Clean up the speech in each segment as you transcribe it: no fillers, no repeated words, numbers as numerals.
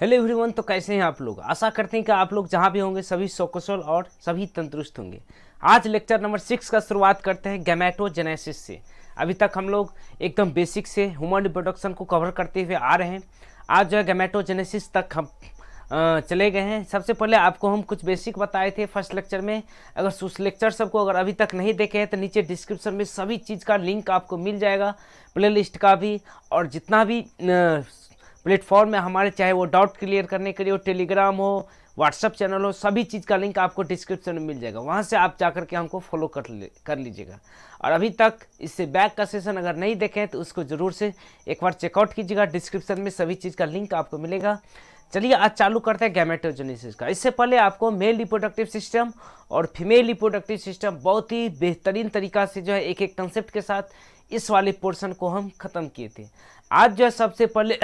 Hello everyone. तो कैसे हैं आप लोग? आशा करते हैं कि आप लोग जहां भी होंगे सभी सकुशल और सभी तंदुरुस्त होंगे। आज लेक्चर नंबर 6 का शुरुआत करते हैं गैमेटोजेनेसिस से। अभी तक हम लोग एकदम बेसिक से ह्यूमन रिप्रोडक्शन को कवर करते हुए आ रहे हैं। आज जो है गैमेटोजेनेसिस तक हम चले गए हैं। सबसे पहले आपको हम कुछ बेसिक बताए थे फर्स्ट लेक्चर में। अगर उस लेक्चर सबको अगर अभी तक नहीं देखे हैं तो नीचे डिस्क्रिप्शन में सभी चीज़ का लिंक आपको मिल जाएगा, प्लेलिस्ट का भी, और जितना भी प्लेटफॉर्म में हमारे, चाहे वो डाउट क्लियर करने के लिए हो, टेलीग्राम हो, व्हाट्सअप चैनल हो, सभी चीज़ का लिंक आपको डिस्क्रिप्शन में मिल जाएगा। वहाँ से आप जाकर के हमको फॉलो कर लीजिएगा। और अभी तक इससे बैक का सेशन अगर नहीं देखें तो उसको ज़रूर से एक बार चेकआउट कीजिएगा। डिस्क्रिप्शन में सभी चीज़ का लिंक आपको मिलेगा। चलिए आज चालू करते हैं गैमेटोजेनेसिस का। इससे पहले आपको मेल रिप्रोडक्टिव सिस्टम और फीमेल रिप्रोडक्टिव सिस्टम बहुत ही बेहतरीन तरीका से जो है एक एक कंसेप्ट के साथ इस वाले पोर्शन को हम ख़त्म किए थे। आज जो है सबसे पहले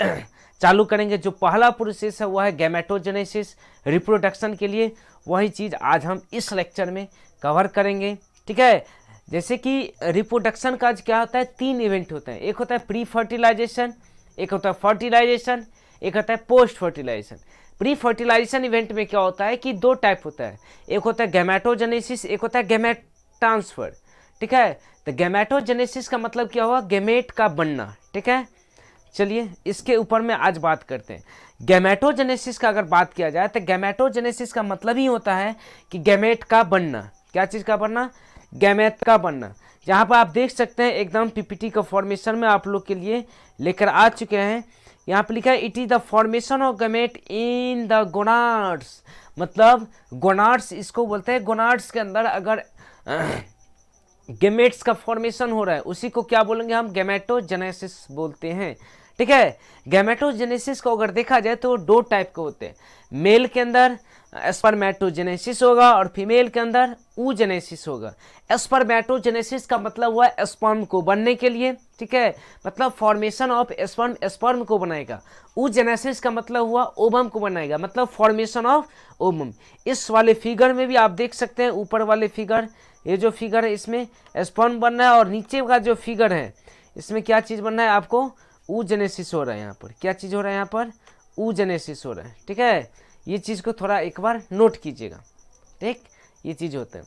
चालू करेंगे, जो पहला प्रोसेस है वह है गैमेटोजेनेसिस रिप्रोडक्शन के लिए। वही चीज़ आज हम इस लेक्चर में कवर करेंगे, ठीक है। जैसे कि रिप्रोडक्शन का क्या होता है, 3 इवेंट होते हैं। एक होता है प्री फर्टिलाइजेशन, एक होता है फर्टिलाइजेशन, एक होता है post fertilisation. Pre fertilisation event में क्या होता है कि 2 टाइप होता है। एक होता है गैमेटोजेनेसिस, एक होता है गैमेट ट्रांसफर, ठीक है। तो गैमेटोजेनेसिस का मतलब क्या हुआ, गैमेट का बनना, ठीक है। चलिए इसके ऊपर में आज बात करते हैं। गैमेटोजेनेसिस का अगर बात किया जाए तो गैमेटोजेनेसिस का मतलब ही होता है कि गैमेट का बनना। क्या चीज़ का बनना? गैमेट का बनना। जहाँ पर आप देख सकते हैं एकदम पीपीटी का फॉर्मेशन में आप लोग के लिए लेकर आ चुके हैं। यहाँ पर लिखा है it is the formation of gamete in the gonads. मतलब गोनाड्स इसको बोलते हैं। गोनाड्स के अंदर अगर गैमेट्स का फॉर्मेशन हो रहा है उसी को क्या बोलेंगे हम? गैमेटोजेनेसिस बोलते हैं, ठीक है। गैमेटोजेनेसिस को अगर देखा जाए तो 2 टाइप के होते हैं। मेल के अंदर स्पर्मेटोजेनेसिस होगा और फीमेल के अंदर oogenesis होगा। स्पर्मेटोजेनेसिस का मतलब हुआ स्पर्म को बनने के लिए, ठीक है, मतलब फॉर्मेशन ऑफ स्पर्म, स्पर्म को बनाएगा। oogenesis का मतलब हुआ ओवम को बनाएगा, मतलब फॉर्मेशन ऑफ ओवम। इस वाले फिगर में भी आप देख सकते हैं, ऊपर वाले फिगर, ये जो फिगर है इसमें स्पर्म बनना है, और नीचे का जो फिगर है इसमें क्या चीज़ बनना है आपको? oogenesis हो रहा है। यहाँ पर क्या चीज़ हो रहा है? यहाँ पर oogenesis हो रहा है, ठीक है। ये चीज़ को थोड़ा एक बार नोट कीजिएगा, ठीक। ये चीज़ होता है,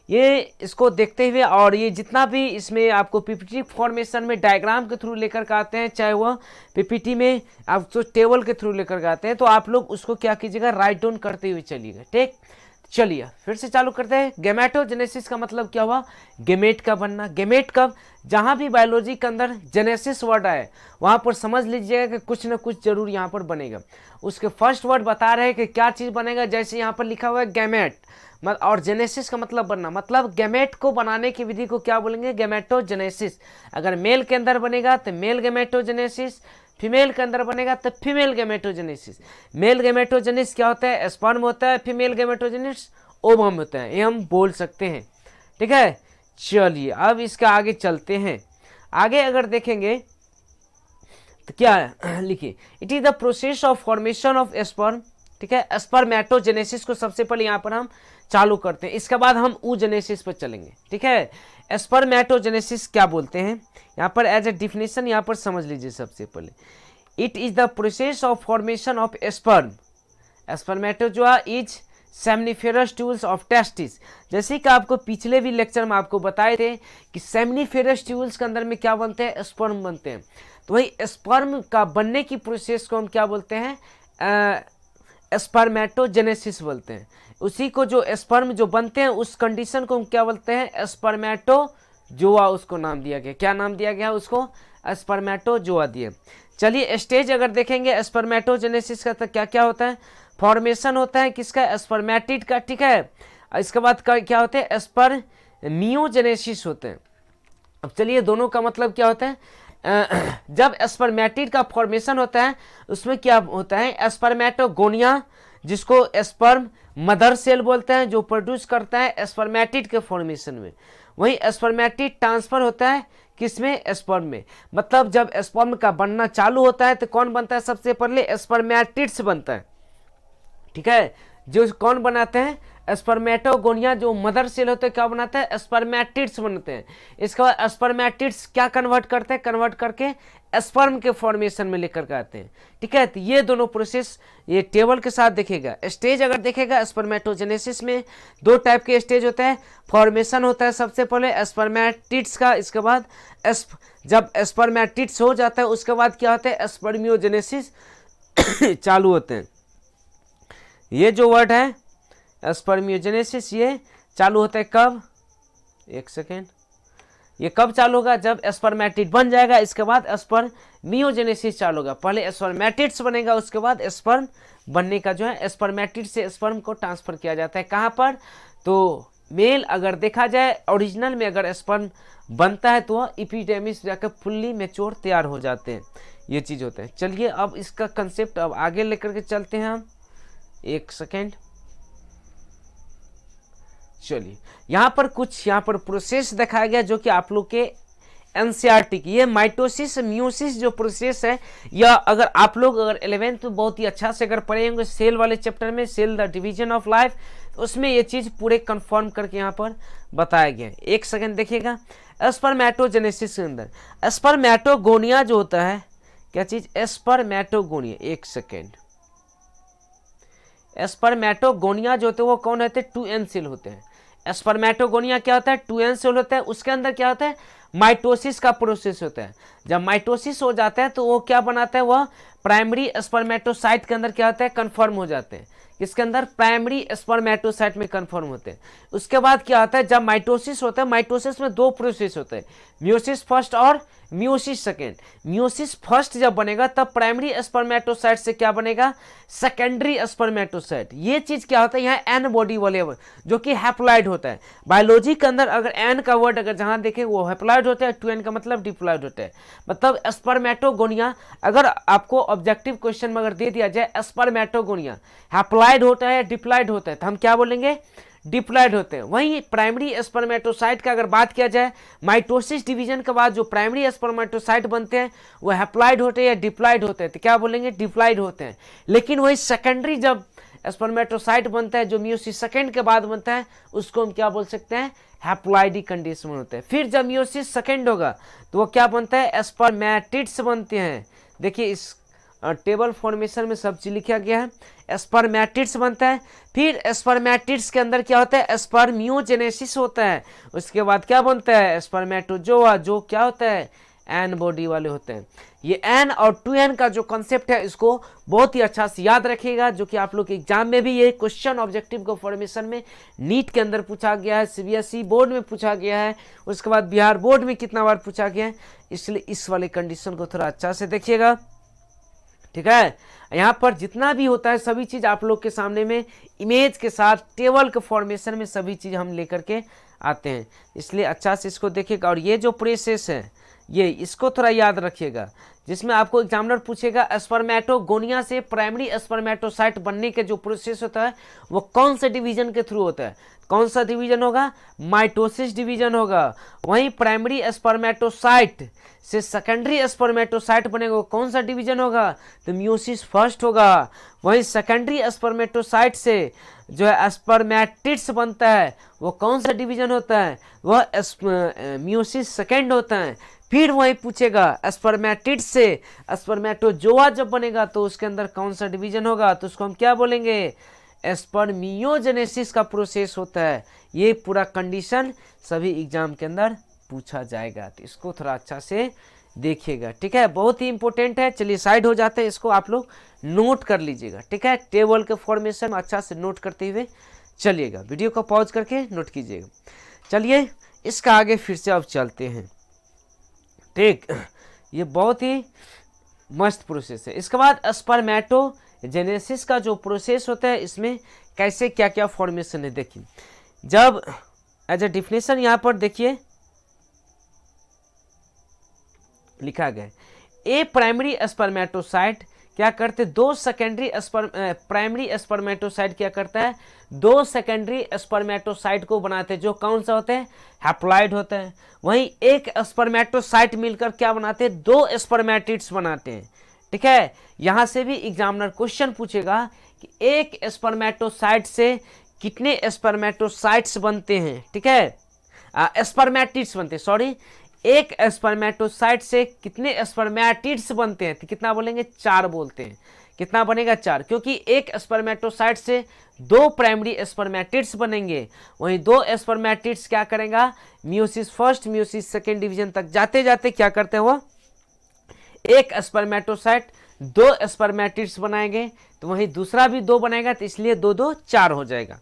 ये इसको देखते हुए, और ये जितना भी इसमें आपको पीपीटी फॉर्मेशन में डायग्राम के थ्रू लेकर के आते हैं, चाहे वह पीपीटी में आप जो टेबल के थ्रू लेकर के आते हैं, तो आप लोग उसको क्या कीजिएगा, राइट डाउन करते हुए चलिएगा, ठीक। चलिए फिर से चालू करते हैं। गैमेटोजेनेसिस का मतलब क्या हुआ? गैमेट का बनना। गैमेट कब? जहाँ भी बायोलॉजी के अंदर जेनेसिस वर्ड आए वहाँ पर समझ लीजिएगा कि कुछ ना कुछ जरूर यहाँ पर बनेगा। उसके फर्स्ट वर्ड बता रहे हैं कि क्या चीज़ बनेगा। जैसे यहाँ पर लिखा हुआ है गैमेट, और जेनेसिस का मतलब बनना, मतलब गैमेट को बनाने की विधि को क्या बोलेंगे? गैमेटोजेनेसिस। अगर मेल के अंदर बनेगा तो मेल गैमेटोजेनेसिस, फीमेल के अंदर बनेगा तो फीमेल गैमेटोजेनेसिस। मेल गैमेटोजेनेसिस क्या होता है? स्पर्म होता है। फीमेल गैमेटोजेनेसिस ओवम होता है। ये हम बोल सकते हैं, ठीक है। चलिए अब इसका आगे चलते हैं। आगे अगर देखेंगे तो क्या है, लिखिए it is the process of formation of sperm, ठीक है। स्पर्मेटोजेनेसिस को सबसे पहले यहाँ पर हम चालू करते हैं, इसके बाद हम oogenesis पर चलेंगे, ठीक है। स्पर्मेटोजेनेसिस क्या बोलते हैं यहाँ पर एज ए डिफिनेशन यहाँ पर समझ लीजिए। सबसे पहले it is the process of formation of sperm. Spermatozoa is seminiferous tubules of testis. जैसे कि आपको पिछले भी लेक्चर में आपको बताए थे कि सेमनीफेरस ट्यूल्स के अंदर में क्या बनते हैं? स्पर्म बनते हैं। तो वही स्पर्म का बनने की प्रोसेस को हम क्या बोलते हैं? स्पर्मेटोजेनेसिस बोलते हैं। उसी को जो स्पर्म जो बनते हैं उस कंडीशन को हम क्या बोलते हैं? स्पर्मेटोजोआ उसको नाम दिया गया। क्या नाम दिया गया उसको? स्पर्मेटोजोआ दिए। चलिए स्टेज अगर देखेंगे स्पर्मेटोजेनेसिस का तो क्या क्या होता है? फॉर्मेशन होता है किसका? स्पर्मेटिड का, ठीक है। इसके बाद क्या होते हैं? स्पर्मियोजेनेसिस होते हैं। अब चलिए दोनों का मतलब क्या होता है? जब स्पर्मेटिड का फॉर्मेशन होता है उसमें क्या होता है? स्पर्मेटोगोनिया, जिसको स्पर्म मदर सेल बोलते हैं, जो प्रोड्यूस करता है स्पर्मेटिड के फॉर्मेशन में। वहीं स्पर्मेटिड ट्रांसफर होता है किसमें? स्पर्म में। मतलब जब स्पर्म का बनना चालू होता है तो कौन बनता है? सबसे पहले स्पर्मेटिड से बनता है, ठीक है। जो कौन बनाते हैं? स्पर्मेटोगोनिया जो मदर सेल होते हैं क्या बनाते हैं, स्पर्मेटिड्स बनते हैं। इसके बाद स्पर्मेटिड्स क्या कन्वर्ट करते हैं, कन्वर्ट करके स्पर्म के फॉर्मेशन में लेकर के आते हैं। ठीक है, तो ये दोनों प्रोसेस ये टेबल के साथ देखेगा। स्टेज अगर देखेगा स्पर्मेटोजेनेसिस में 2 टाइप के स्टेज होते हैं। फॉर्मेशन होता है सबसे पहले स्पर्मेटिड्स का, इसके बाद जब स्पर्मेटिड्स हो जाता है उसके बाद क्या होता है, स्पर्मियोजेनेसिस चालू होते हैं। ये जो वर्ड है स्पर्मियोजेनेसिस ये चालू होता है कब, एक सेकेंड, ये कब चालू होगा, जब स्पर्मेटिड बन जाएगा, इसके बाद स्पर्मियोजेनेसिस चालू होगा। पहले स्पर्मेटिड्स बनेगा, उसके बाद स्पर्म बनने का जो है स्पर्मेटिड से स्पर्म को ट्रांसफर किया जाता है। कहाँ पर, तो मेल अगर देखा जाए ओरिजिनल में अगर स्पर्म बनता है तो वह एपिडर्मिस जाकर फुल्ली मैच्योर तैयार हो जाते हैं। ये चीज़ होता है। चलिए अब इसका कंसेप्ट अब आगे लेकर के चलते हैं हम, एक सेकेंड। चलिए यहाँ पर कुछ प्रोसेस दिखाया गया जो कि आप लोग के एनसीईआरटी की, ये माइटोसिस म्यूसिस जो प्रोसेस है, या अगर आप लोग अगर 11th में बहुत ही अच्छा से अगर पढ़ेंगे सेल वाले चैप्टर में, cell the division of life, उसमें ये चीज़ पूरे कंफर्म करके यहाँ पर बताया गया है। एक सेकेंड देखिएगा, स्पर्मेटोजेनेसिस के अंदर स्पर्मेटोगोनिया जो होता है, क्या चीज़, स्पर्मेटोगोनिया, एक सेकेंड, स्पर्मेटोगोनिया जो होते हैं वो कौन होते हैं, 2n सेल होते हैं। स्पर्मेटोगोनिया क्या होता है, 2n सेल होता है। उसके अंदर क्या होता है, माइटोसिस का प्रोसेस होता है। जब माइटोसिस हो जाता है तो वो क्या बनाता है, वह प्राइमरी स्पर्मेटोसाइट के अंदर क्या होता है, कन्फर्म हो जाते हैं। इसके अंदर प्राइमरी स्पर्मेटोसाइट में कन्फर्म होते हैं। उसके बाद क्या होता है, जब माइटोसिस होता है, माइटोसिस में 2 प्रोसेस होते हैं, म्यूसिस फर्स्ट और म्यूसिस सेकेंड। म्यूसिस फर्स्ट जब बनेगा तब प्राइमरी स्पर्मेटोसाइट से क्या बनेगा, सेकेंडरी स्पर्मेटोसाइट। ये चीज क्या होता है, यहाँ एन बॉडी वाले जो कि हैप्लॉइड होता है। बायोलॉजी के अंदर अगर एन का वर्ड अगर जहां देखें वो हैप्लॉइड होता है, 2n का मतलब डिप्लॉइड होता है। मतलब स्पर्मेटोगोनिया अगर आपको ऑब्जेक्टिव क्वेश्चन में अगर दे दिया जाए स्पर्मेटोगोनिया हैप्लॉइड होता है, डिप्लॉइड होता है, तो हम क्या बोलेंगे, डिप्लॉइड होते हैं। वहीं प्राइमरी स्पर्मेटोसाइट का अगर बात किया जाए, माइटोसिस डिवीजन के बाद जो प्राइमरी स्पर्मेटोसाइट बनते हैं वो हैप्लॉइड होते हैं या डिप्लॉइड होते हैं, तो क्या बोलेंगे, डिप्लॉइड होते हैं। लेकिन वही सेकेंडरी जब स्पर्मेटोसाइट बनता है, जो म्यूसिस सेकेंड के बाद बनता है, उसको हम क्या बोल सकते हैं, हैप्लॉइडी कंडीशन में होते हैं। फिर जब म्यूसिस सेकेंड होगा तो वो क्या बनता है, स्पर्मेटिड्स बनते हैं। देखिए इस टेबल फॉर्मेशन में सब चीज लिखा गया है, स्पर्मेटिड्स बनता है। फिर स्पर्मेटिड्स के अंदर क्या होता है, स्पर्मियोजेनेसिस होता है। उसके बाद क्या बनता है, स्पर्मेटोजोआ, जो क्या होता है, एन बॉडी वाले होते हैं। ये एन और 2n का जो कॉन्सेप्ट है इसको बहुत ही अच्छा से याद रखिएगा, जो कि आप लोग के एग्जाम में भी ये क्वेश्चन ऑब्जेक्टिव को फॉर्मेशन में नीट के अंदर पूछा गया है, सीबीएसई बोर्ड में पूछा गया है, उसके बाद बिहार बोर्ड में कितना बार पूछा गया है। इसलिए इस वाले कंडीशन को थोड़ा अच्छा से देखिएगा। ठीक है, यहाँ पर जितना भी होता है सभी चीज आप लोग के सामने में इमेज के साथ टेबल के फॉर्मेशन में सभी चीज हम लेकर के आते हैं, इसलिए अच्छा से इसको देखिएगा। और ये जो प्रोसेस है ये इसको थोड़ा याद रखिएगा, जिसमें आपको एग्जामिनर पूछेगा स्पर्मेटोगोनिया से प्राइमरी स्पर्मेटोसाइट बनने के जो प्रोसेस होता है वो कौन से डिवीजन के थ्रू होता है, कौन सा डिवीजन होगा, माइटोसिस डिवीजन होगा। वहीं प्राइमरी स्पर्मेटोसाइट से सेकेंडरी स्पर्मेटोसाइट बनेगा, कौन सा डिवीजन होगा, तो म्यूसिस फर्स्ट होगा। वहीं सेकेंडरी स्पर्मेटोसाइट से जो है स्पर्मेटिड्स बनता है, वो कौन सा डिवीजन होता है, वह म्यूसिस सेकेंड होता है। फिर वही पूछेगा स्पर्मेटिड्स से स्पर्मेटोजोआ जब बनेगा तो उसके अंदर कौन सा डिवीजन होगा, तो उसको हम क्या बोलेंगे, स्पर्मियोजेनेसिस का प्रोसेस होता है। ये पूरा कंडीशन सभी एग्जाम के अंदर पूछा जाएगा, तो इसको थोड़ा अच्छा से देखिएगा। ठीक है, बहुत ही इंपॉर्टेंट है। चलिए साइड हो जाते हैं, इसको आप लोग नोट कर लीजिएगा। ठीक है, टेबल के फॉर्मेशन में अच्छा से नोट करते हुए चलिएगा, वीडियो को पॉज करके नोट कीजिएगा। चलिए इसका आगे फिर से अब चलते हैं। ठीक, ये बहुत ही मस्त प्रोसेस है। इसके बाद स्पर्मेटोजेनेसिस का जो प्रोसेस होता है इसमें कैसे क्या क्या फॉर्मेशन है देखिए। जब एज ए डिफिनेशन यहाँ पर देखिए लिखा गया, ए प्राइमरी स्पर्मेटोसाइट क्या करते, 2 सेकेंडरी प्राइमरी स्पर्मेटोसाइट क्या करता है, 2 सेकेंडरी स्पर्मेटोसाइट को बनाते हैं, जो कौन सा होते हैं, हैप्लॉइड होता है। वहीं एक स्पर्मेटोसाइट मिलकर क्या बनाते हैं, 2 स्पर्मेटिड्स बनाते हैं। ठीक है, यहां से भी एग्जामिनर क्वेश्चन पूछेगा कि एक स्पर्मेटोसाइट से कितने स्पर्मेटोसाइट्स बनते हैं, ठीक है, स्पर्मेटिड्स बनते हैं, सॉरी, एक स्पर्मेटोसाइट से कितने स्पर्मेटिड्स बनते हैं, तो कितना बोलेंगे, 4 बोलते हैं। कितना बनेगा, 4, क्योंकि एक स्पर्मेटोसाइट से 2 प्राइमरी स्पर्मेटिड्स बनेंगे, वहीं 2 स्पर्मेटिड्स क्या करेगा, meiosis first meiosis second division तक जाते जाते क्या करते हैं, वो एक स्पर्मेटोसाइट 2 स्पर्मेटिड्स बनाएंगे, तो वहीं दूसरा भी 2 बनाएगा, तो इसलिए 2 2 4 हो जाएगा,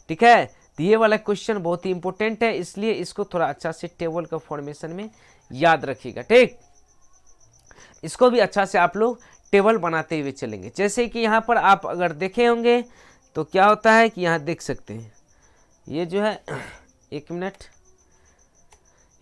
ठीक है। तो ये वाला क्वेश्चन बहुत ही इंपॉर्टेंट है, इसलिए इसको थोड़ा अच्छा से टेबल का फॉर्मेशन में याद रखिएगा, ठीक। इसको भी अच्छा से आप लोग टेबल बनाते हुए चलेंगे। जैसे कि यहाँ पर आप अगर देखे होंगे तो क्या होता है कि यहाँ देख सकते हैं, ये जो है, एक मिनट,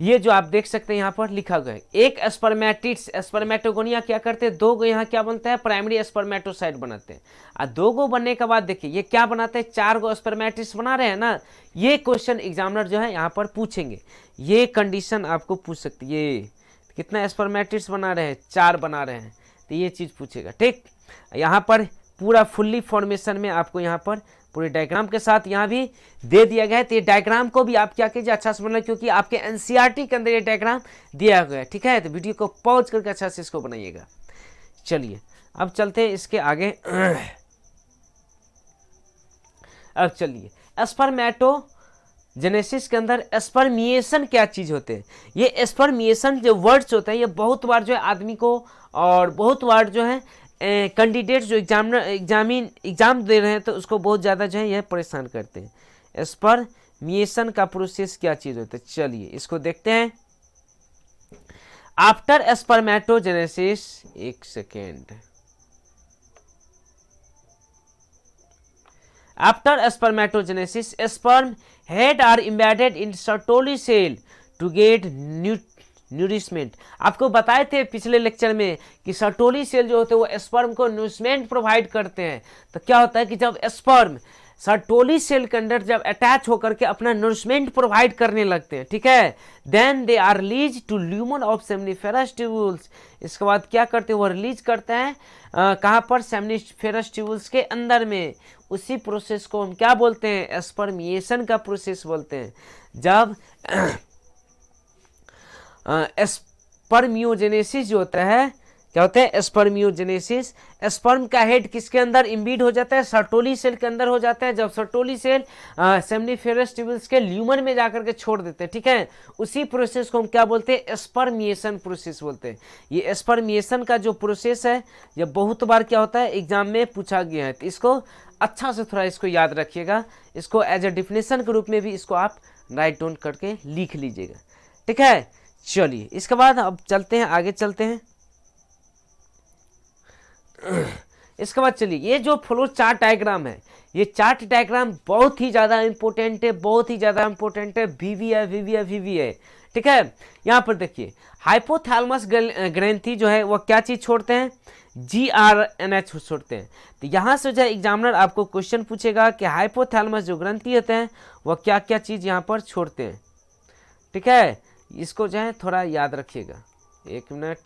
ये जो आप देख सकते हैं यहाँ पर लिखा गया है, एक स्पर्मेटिड्स, स्पर्मेटोगोनिया क्या करते हैं, 2 गो यहाँ क्या बनता है, प्राइमरी स्पर्मेटोसाइट बनाते हैं, और 2 गो बनने के बाद देखिए ये क्या बनाते हैं, 4 गो स्पर्मेटिड्स बना रहे हैं ना। ये क्वेश्चन एग्जामिनर जो है यहाँ पर पूछेंगे, ये कंडीशन आपको पूछ सकती है, ये कितना स्पर्मेटिड्स बना रहे हैं, 4 बना रहे हैं, तो ये चीज़ पूछेगा, ठीक। यहाँ पर पूरा फुल्ली फॉर्मेशन में आपको यहाँ पर पूरे डायग्राम के साथ यहाँ भी दे दिया गया है। तो ये डायग्राम को भी आप क्या कीजिए, अच्छा से बनाइए, क्योंकि आपके एनसीईआरटी के अंदर ये डायग्राम दिया गया है, ठीक है। तो वीडियो को पॉज करके अच्छा से इसको बनाइएगा। चलिए अब चलते हैं इसके आगे। अब चलिए स्पर्मेटोजेनेसिस के अंदर स्पर्मिएशन क्या चीज़ होते हैं। ये स्पर्मिएशन जो वर्ड्स होते हैं, ये बहुत बार जो है आदमी को, और बहुत बार जो है कैंडिडेट्स जो एग्जाम दे रहे हैं तो उसको बहुत ज़्यादा जो है यह परेशान करते हैं। स्पर्मिएशन का प्रोसेस क्या चीज़ होता है, चलिए इसको देखते हैं। आफ्टर स्पर्मेटोजेनेसिस, एक second, after spermatogenesis sperm head are embedded in Sertoli cell to get nourishment. आपको बताए थे पिछले लेक्चर में कि सर्टोली सेल जो होते हैं वो स्पर्म को न्यूरिशमेंट प्रोवाइड करते हैं। तो क्या होता है कि जब स्पर्म सर्टोली सेल के अंदर जब अटैच होकर के अपना नरिशमेंट प्रोवाइड करने लगते हैं, ठीक है, then they are release to lumen of seminiferous tubules. इसके बाद क्या करते हैं, वो रिलीज करते हैं कहाँ पर, सेमनीफेरस ट्यूब्यूल्स के अंदर में। उसी प्रोसेस को हम क्या बोलते हैं, स्पर्मिएशन का प्रोसेस बोलते हैं। जब स्पर्मियोजेनेसिस जो होता है, क्या होता है स्पर्मियोजेनेसिस, स्पर्म का हेड किसके अंदर इम्बीड हो जाता है, सर्टोली सेल के अंदर हो जाता है। जब सर्टोली सेल सेमनीफेरस ट्यूब्यूल्स के ल्यूमन में जाकर के छोड़ देते हैं, ठीक है, उसी प्रोसेस को हम क्या बोलते हैं, स्पर्मिएशन प्रोसेस बोलते हैं। ये स्पर्मिएशन का जो प्रोसेस है ये बहुत बार क्या होता है एग्जाम में पूछा गया है, तो इसको अच्छा से थोड़ा इसको याद रखिएगा। इसको एज ए डिफिनेशन के रूप में भी इसको आप राइट डाउन करके लिख लीजिएगा, ठीक है। चलिए इसके बाद अब चलते हैं, आगे चलते हैं। इसके बाद चलिए ये जो फ्लो चार्ट डायग्राम है, ये चार्ट डायग्राम बहुत ही ज़्यादा इंपॉर्टेंट है, बहुत ही ज़्यादा इंपॉर्टेंट है। वीवी है, ठीक है। यहाँ पर देखिए हाइपोथैलेमस ग्रंथि जो है वो क्या चीज़ छोड़ते हैं, GRNH छोड़ते हैं। तो यहाँ से जो है एग्जामिनर आपको क्वेश्चन पूछेगा कि हाइपोथैलेमस जो ग्रंथि होते हैं वो क्या क्या चीज़ यहाँ पर छोड़ते हैं, ठीक है। इसको जो है थोड़ा याद रखिएगा, एक मिनट।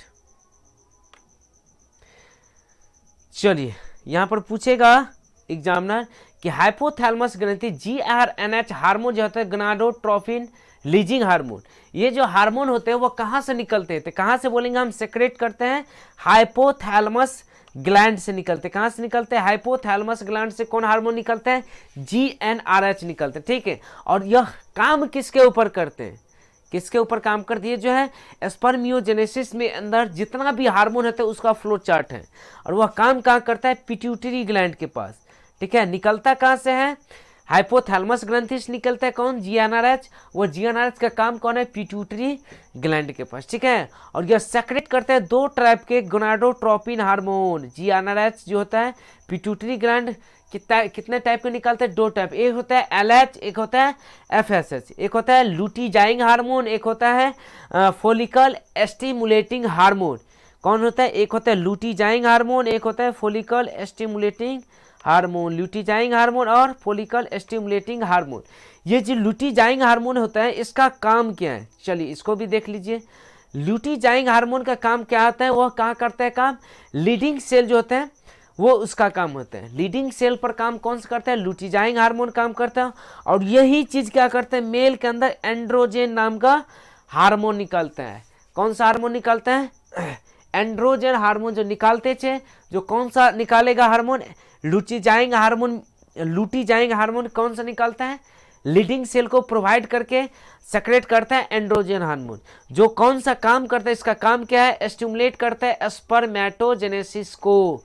चलिए यहाँ पर पूछेगा एग्जामिनर कि हाइपोथैलेमस ग्रंथि GRNH हार्मोन जो होता है, गोनाडोट्रोपिन रिलीजिंग हार्मोन, ये जो हार्मोन होते हैं वो कहाँ से निकलते हैं, तो कहाँ से बोलेंगे हम, सेक्रेट करते हैं हाइपोथैलेमस ग्लैंड से निकलते हैं। कहाँ से निकलते हैं, हाइपोथैलेमस ग्लैंड से कौन हार्मोन निकलते हैं, GnRH निकलते हैं, ठीक है। और यह काम किसके ऊपर करते हैं, किसके ऊपर काम करती है, जो है स्पर्मियोजेनेसिस में अंदर जितना भी हार्मोन होता है उसका फ्लो चार्ट है। और वह काम कहाँ करता है, पिट्यूटरी ग्लैंड के पास, ठीक है। निकलता कहाँ से है, हाइपोथैलेमस ग्रंथि से निकलता है कौन, GnRH। वो GnRH का काम कौन है, पिट्यूटरी ग्लैंड के पास, ठीक है। और यह सेक्रेट करता है 2 टाइप के गोनाडोट्रोपिन हार्मोन। GnRH जो होता है पिट्यूटरी ग्लैंड कितने टाइप के निकालते हैं, 2 टाइप, एक होता है LH, एक होता है FSH। एक होता है लुटीजाइंग हार्मोन, एक होता है फॉलिकल स्टिमुलेटिंग हार्मोन। कौन होता है, एक होता है लुटीजाइंग हार्मोन, एक होता है फॉलिकल स्टिमुलेटिंग हार्मोन। लुटीजाइंग हार्मोन और फॉलिकल स्टिमुलेटिंग हार्मोन, ये जो लुटीजाइंग हार्मोन होता है इसका काम क्या है, चलिए इसको भी देख लीजिए। लुटीजाइंग हार्मोन का काम क्या होता है, वह कहाँ करता है काम, लीडिंग सेल जो होता है वो उसका काम होता है। लीडिंग सेल पर काम कौन सा करता है, लुटिजाइंग हार्मोन काम करता है। और यही चीज क्या करते हैं, मेल के अंदर एंड्रोजन नाम का हार्मोन निकलता है। कौन सा हार्मोन निकलता है, एंड्रोजन हार्मोन जो निकालते थे। जो कौन सा निकालेगा हार्मोन, लुटिजाइंग हार्मोन। लुटिजाइंग हार्मोन कौन सा निकालता है, लीडिंग सेल को प्रोवाइड करके सेक्रेट करता है एंड्रोजन हार्मोन। जो कौन सा काम करता है, इसका काम क्या है, स्टिमुलेट करता है स्पर्मेटोजेनेसिस को।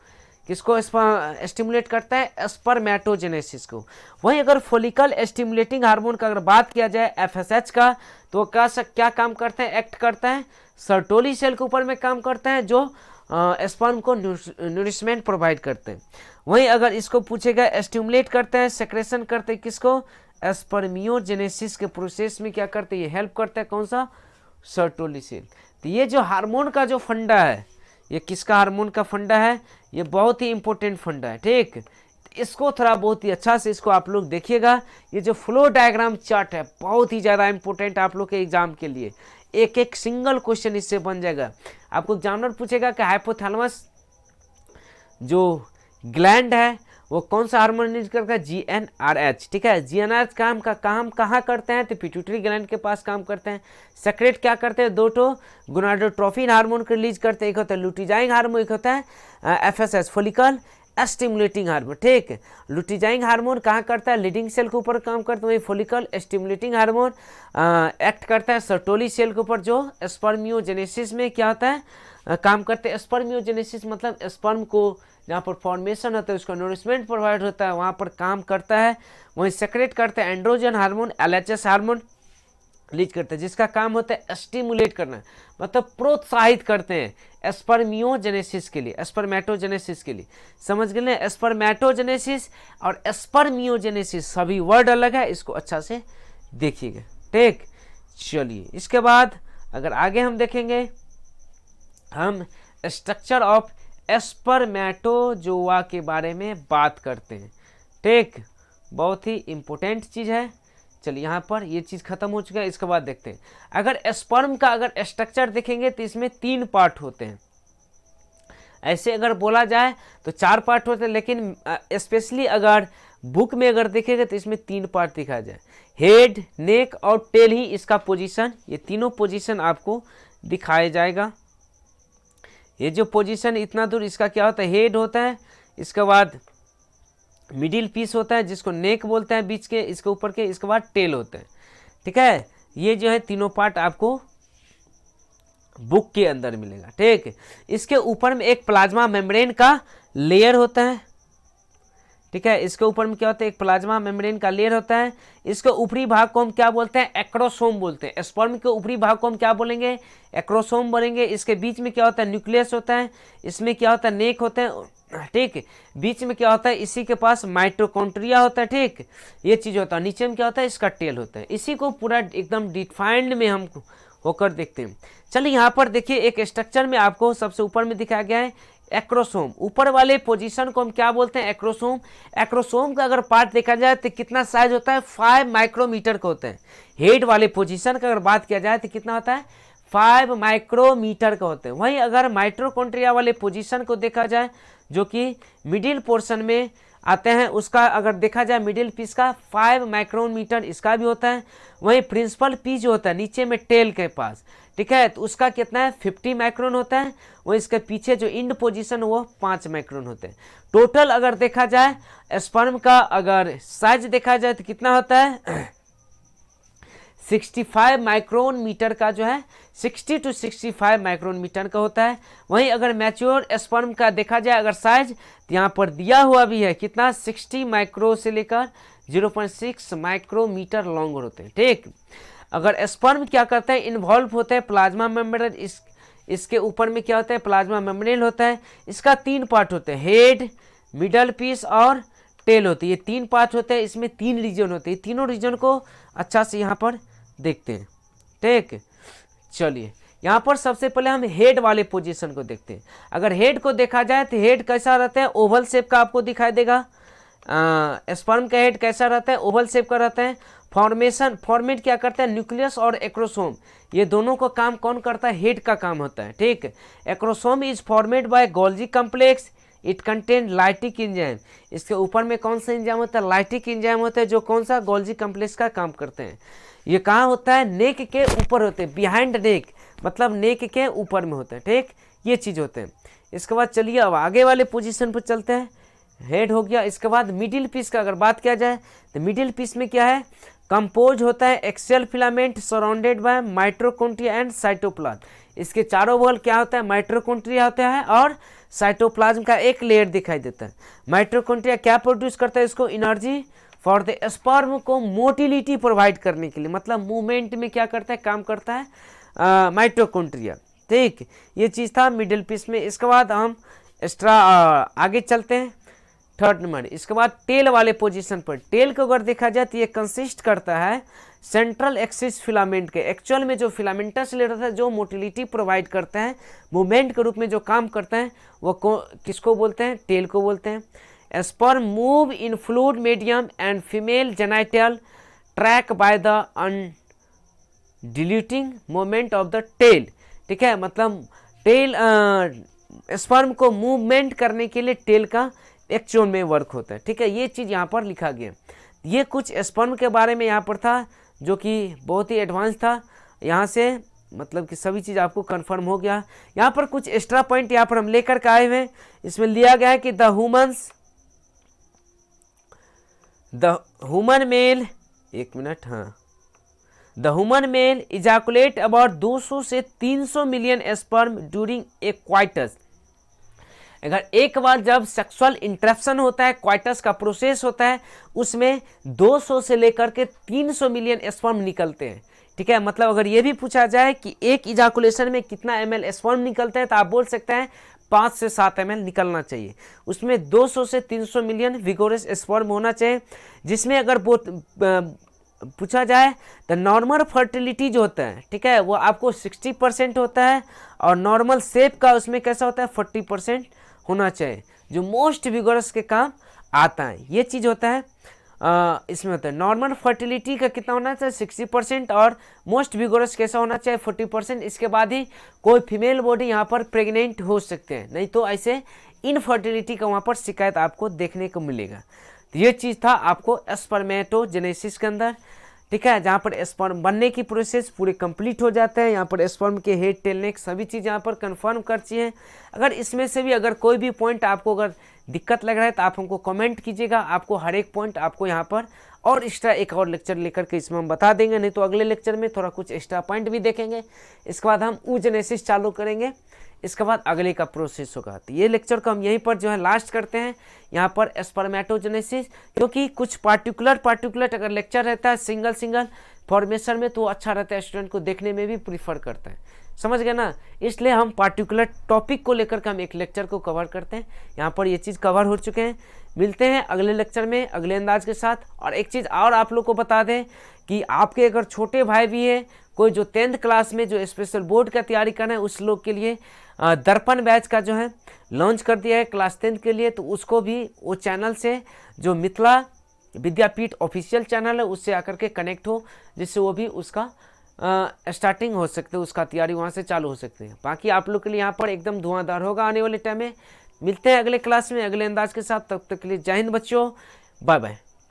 किसको स्टिमुलेट करता है, स्पर्मेटोजेनेसिस को। वहीं अगर फोलिकल स्टिमुलेटिंग हार्मोन का अगर बात किया जाए एफएसएच का, तो क्या काम करता है, एक्ट करता है सर्टोली सेल के ऊपर में काम करता है, जो स्पर्म को न्यूरिशमेंट प्रोवाइड करते हैं। वहीं अगर इसको पूछेगा स्टिमुलेट करते हैं, सेक्रेशन करते हैं किसको, स्पर्मियोजेनेसिस के प्रोसेस में क्या करते हैं, ये हेल्प करता है कौन सा, सर्टोली सेल। तो ये जो हार्मोन का जो फंडा है, ये किसका हार्मोन का फंडा है, ये बहुत ही इंपॉर्टेंट फंडा है। ठीक, इसको थोड़ा बहुत ही अच्छा से इसको आप लोग देखिएगा। ये जो फ्लो डायग्राम चार्ट है बहुत ही ज़्यादा इंपॉर्टेंट आप लोग के एग्जाम के लिए। एक एक सिंगल क्वेश्चन इससे बन जाएगा। आपको एग्जामिनर पूछेगा कि हाइपोथैलेमस जो ग्लैंड है वो कौन सा हार्मोन रिलीज करता है, जीएनआरएच। ठीक है, जीएनआरएच काम कहाँ करते हैं, तो पिट्यूटरी ग्लैंड के पास काम करते हैं। सेक्रेट क्या करते हैं, दो तो गोनाडोट्रोफिन हार्मोन को रिलीज करते हैं, एक होता है लुटिजाइंग हार्मोन, एक होता है एफएसएच फोलिकल स्टिमुलेटिंग हार्मोन। ठीक, लुटिजाइंग हार्मोन कहाँ करता है, लीडिंग सेल के ऊपर काम करता है। वही फोलिकल स्टिमुलेटिंग हार्मोन एक्ट करता है सर्टोली सेल के ऊपर, जो स्पर्मियोजेनेसिस में क्या होता है, काम करते हैं। स्पर्मियोजेनेसिस मतलब स्पर्म को जहाँ पर फॉर्मेशन होता है उसका नोरिशमेंट प्रोवाइड होता है, वहाँ पर काम करता है। वहीं सेक्रेट करते हैं androgen hormone, LHS hormone release करते हैं, जिसका काम होता है स्टिमुलेट करना, मतलब प्रोत्साहित करते हैं स्पर्मियोजेनेसिस के लिए, स्पर्मेटोजेनेसिस के लिए। समझ गए ना, स्पर्मेटोजेनेसिस और स्पर्मियोजेनेसिस सभी वर्ड अलग है, इसको अच्छा से देखिएगा। ठीक, चलिए इसके बाद अगर आगे हम देखेंगे, हम स्ट्रक्चर ऑफ स्पर्मेटोजोआ के बारे में बात करते हैं। ठीक, बहुत ही इंपॉर्टेंट चीज़ है। चलिए यहाँ पर ये चीज़ खत्म हो चुका है, इसके बाद देखते हैं। अगर स्पर्म का अगर स्ट्रक्चर देखेंगे तो इसमें 3 पार्ट होते हैं। ऐसे अगर बोला जाए तो 4 पार्ट होते हैं, लेकिन स्पेशली अगर बुक में अगर देखेंगे तो इसमें 3 पार्ट दिखाया जाए। हेड, नेक और टेल ही इसका पोजीशन, ये तीनों पोजीशन आपको दिखाया जाएगा। ये जो पोजीशन इतना दूर, इसका क्या होता है, हेड होता है, इसके बाद मिडिल पीस होता है जिसको नेक बोलते हैं बीच के, इसके ऊपर के, इसके बाद टेल होता है। ठीक है, ये जो है तीनों पार्ट आपको बुक के अंदर मिलेगा। ठीक, इसके ऊपर में एक प्लाज्मा मेम्ब्रेन का लेयर होता है। ठीक है, इसके ऊपर में क्या होता है, एक प्लाज्मा मेम्ब्रेन का लेयर होता है। इसके ऊपरी भाग को हम क्या बोलते हैं, एक्रोसोम बोलते हैं। स्पर्म के ऊपरी भाग को हम क्या बोलेंगे, एक्रोसोम बोलेंगे। इसके बीच में क्या होता है, न्यूक्लियस होता है। इसमें क्या होता है, नेक होते हैं। ठीक, बीच में क्या होता है, इसी के पास माइटोकॉन्ड्रिया होता है। ठीक, ये चीज होता है। नीचे में क्या होता है, इसका टेल होता है। इसी को पूरा एकदम डिफाइंड में हम होकर देखते हैं। चलिए यहाँ पर देखिए, एक स्ट्रक्चर में आपको सबसे ऊपर में दिखाया गया है एक्रोसोम। ऊपर वाले पोजीशन को हम क्या बोलते हैं, एक्रोसोम। एक्रोसोम का अगर पार्ट देखा जाए तो कितना साइज होता है, 5 माइक्रोमीटर का होता है। हेड वाले पोजीशन का अगर बात किया जाए तो कितना होता है, 5 माइक्रोमीटर का होता है। वहीं अगर माइटोकॉन्ड्रिया वाले पोजीशन को देखा जाए, जो कि मिडिल पोर्शन में आते हैं, उसका अगर देखा जाए मिडिल पीस का 5 माइक्रोमीटर इसका भी होता है। वहीं प्रिंसिपल पीस जो होता है नीचे में टेल के पास, ठीक है, तो उसका कितना है, 50 माइक्रोन होता है। वो इसके पीछे जो इंड पोजीशन वो 5 माइक्रोन होते हैं। टोटल अगर देखा जाए स्पर्म का अगर साइज देखा जाए तो कितना होता है, 65 माइक्रोन मीटर का जो है, 60 to 65 माइक्रोन मीटर का होता है। वहीं अगर मैच्योर स्पर्म का देखा जाए अगर साइज, तो यहाँ पर दिया हुआ भी है कितना, 60 माइक्रो से लेकर 0.6 माइक्रोमीटर लॉन्ग होते हैं। ठीक, अगर स्पर्म क्या करता है, इन्वॉल्व होता है प्लाज्मा मेम्ब्रेन, इसके ऊपर में क्या होता है, प्लाज्मा मेम्ब्रेन होता है। इसका 3 पार्ट होते हैं, हेड, मिडल पीस और टेल होती है। ये 3 पार्ट होते हैं, इसमें 3 रीजन होते हैं। तीनों रीजन को अच्छा से यहाँ पर देखते हैं। ठीक, चलिए यहाँ पर सबसे पहले हम हेड वाले पोजीशन को देखते हैं। अगर हेड को देखा जाए तो हेड कैसा रहता है, ओवल शेप का आपको दिखाई देगा। स्पर्म का हेड कैसा रहता है, ओवल शेप का रहता है। फॉर्मेट क्या करता है, न्यूक्लियस और एक्रोसोम, ये दोनों का काम कौन करता है, हेड का काम होता है। ठीक, acrosome is formed by Golgi complex, it contain lytic enzyme. इसके ऊपर में कौन सा एंजाइम होता है? लाइटिक एंजाइम होता है, जो कौन सा? गोल्जी कॉम्प्लेक्स का काम करते हैं। ये कहाँ होता है? नेक के ऊपर होते हैं, बिहाइंड नेक, मतलब नेक के ऊपर में होते हैं, ठीक, ये चीज़ होते हैं। इसके बाद चलिए अब आगे वाले पोजीशन पर चलते हैं। हेड हो गया। इसके बाद मिडिल पीस का अगर बात किया जाए तो मिडिल पीस में क्या है? कंपोज होता है axial filament surrounded by mitochondria and cytoplasm. इसके चारों बगल क्या होता है? माइटोकॉन्ड्रिया होता है और साइटोप्लाज्म का एक लेयर दिखाई देता है। माइटोकॉन्ड्रिया क्या प्रोड्यूस करता है? इसको एनर्जी फॉर द स्पर्म को मोटिलिटी प्रोवाइड करने के लिए, मतलब मूवमेंट में क्या करता है? काम करता है माइटोकॉन्ड्रिया, ठीक। ये चीज़ था मिडिल पीस में। इसके बाद हम एक्स्ट्रा आगे चलते हैं, थर्ड नंबर। इसके बाद टेल वाले पोजीशन पर, टेल को अगर देखा जाए तो ये कंसिस्ट करता है सेंट्रल एक्सिस फिलामेंट के। एक्चुअल में जो फिलामेंटस ले रहा था, जो मोटिलिटी प्रोवाइड करता है, मूवमेंट के रूप में जो काम करता है, वो किसको बोलते हैं? टेल को बोलते हैं। Sperm move in fluid medium and female genital tract by the undulating movement of the tail, ठीक है। मतलब टेल स्पर्म को मूवमेंट करने के लिए टेल का एक्चुअल में वर्क होता है, ठीक है। ये चीज़ यहाँ पर लिखा गया। ये कुछ स्पर्म के बारे में यहाँ पर था, जो कि बहुत ही एडवांस था। यहाँ से मतलब कि सभी चीज़ आपको कंफर्म हो गया। यहाँ पर कुछ एक्स्ट्रा पॉइंट यहाँ पर हम लेकर के आए हुए हैं। इसमें लिया गया है कि द ह्यूमन मेल, एक मिनट, हाँ, द ह्यूमन मेल इजाकुलेट अबाउट 200 से 300 million sperm during a coitus. अगर एक बार जब सेक्सुअल इंटरेक्शन होता है, क्वाइटस का प्रोसेस होता है, उसमें 200 से लेकर के 300 मिलियन स्पर्म निकलते हैं, ठीक है। मतलब अगर ये भी पूछा जाए कि एक इजाकुलेशन में कितना ml स्पर्म निकलते हैं, तो आप बोल सकते हैं 5 से 7 ml निकलना चाहिए। उसमें 200 से 300 मिलियन विगोरस स्पर्म होना चाहिए, जिसमें अगर पूछा जाए तो नॉर्मल फर्टिलिटी जो होता है, ठीक है, वो आपको 60% होता है, और नॉर्मल शेप का उसमें कैसा होता है? 40% होना चाहिए, जो मोस्ट विगोरस के काम आता है। ये चीज़ होता है इसमें होता है। नॉर्मल फर्टिलिटी का कितना होना चाहिए? 60%, और मोस्ट विगोरस कैसा होना चाहिए? 40%। इसके बाद ही कोई फीमेल बॉडी यहाँ पर प्रेग्नेंट हो सकते हैं, नहीं तो ऐसे इनफर्टिलिटी का वहाँ पर शिकायत आपको देखने को मिलेगा। तो ये चीज़ था आपको स्पर्मेटोजेनेसिस के अंदर, ठीक है, जहाँ पर स्पर्म बनने की प्रोसेस पूरे कंप्लीट हो जाता है। यहाँ पर स्पर्म के हेड, टेल, नेक सभी चीज़ यहाँ पर कंफर्म करती हैं। अगर इसमें से भी अगर कोई भी पॉइंट आपको अगर दिक्कत लग रहा है तो आप हमको कमेंट कीजिएगा। आपको हर एक पॉइंट आपको यहाँ पर और एक्स्ट्रा एक और लेक्चर लेकर के इसमें हम बता देंगे, नहीं तो अगले लेक्चर में थोड़ा कुछ एक्स्ट्रा पॉइंट भी देखेंगे। इसके बाद हम oogenesis चालू करेंगे, इसके बाद अगले का प्रोसेस होगा। तो ये लेक्चर को हम यहीं पर जो है लास्ट करते हैं, यहाँ पर स्पर्मेटोजेनेसिस, क्योंकि कुछ पार्टिकुलर अगर लेक्चर रहता है सिंगल फॉर्मेशन में, तो अच्छा रहता है, स्टूडेंट को देखने में भी प्रीफर करता है, समझ गए ना। इसलिए हम पार्टिकुलर टॉपिक को लेकर के हम एक लेक्चर को कवर करते हैं। यहाँ पर ये चीज़ कवर हो चुके हैं। मिलते हैं अगले लेक्चर में अगले अंदाज के साथ। और एक चीज़ और आप लोग को बता दें कि आपके अगर छोटे भाई भी हैं, कोई जो 10th क्लास में जो स्पेशल बोर्ड का तैयारी करना है, उस लोग के लिए दर्पण बैच का जो है लॉन्च कर दिया है क्लास 10th के लिए। तो उसको भी वो चैनल से, जो मिथिला विद्यापीठ ऑफिशियल चैनल है, उससे आकर के कनेक्ट हो, जिससे वो भी उसका स्टार्टिंग हो सकते है, उसका तैयारी वहाँ से चालू हो सकती है। बाकी आप लोग के लिए यहाँ पर एकदम धुआंधार होगा आने वाले टाइम में। मिलते हैं अगले क्लास में अगले अंदाज के साथ, तब तक के लिए जय हिंद बच्चों, बाय बाय।